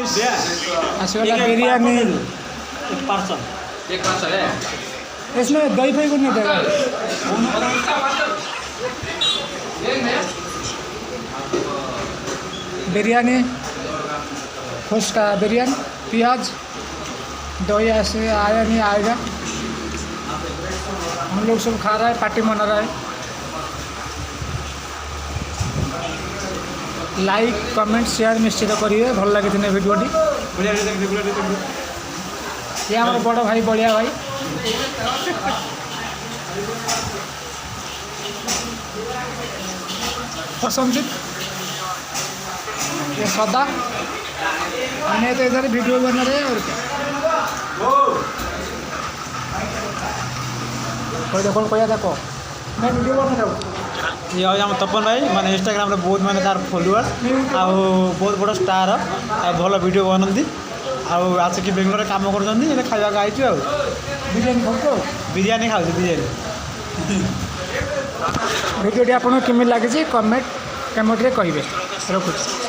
Guys आसगला biryani एक parcel एक parcel है। इसमें दही फही को नहीं देगा बिरयानी फुसका बिरयानी प्याज दही ऐसे आया नहीं आएगा। हम लोग सब खा रहा है पार्टी मना रहा है। लाइक कमेंट शेयर निश्चित करिए भल लगी वीडियोटी ये हमारे बड़ भाई बलिया भाई प्रसन्नजित ये सदा हमें तो इधर वीडियो बना रहे हैं और क्या कोई देखो कोई देखो मैं वीडियो बना रहा हूँ। ये हम तपन भाई माने इंस्टाग्राम रे बहुत माने तार फॉलोअर आ बहुत बड़ स्टार आ भल वीडियो बनती आज कि बेंगलोर काम कर खावा आई आ बिरयानी खाऊ बिरयानी खाऊ बिरयानी वीडियोटी आपको केमी लगी कमेंट कमेंट रे कहिबे रखुଛି।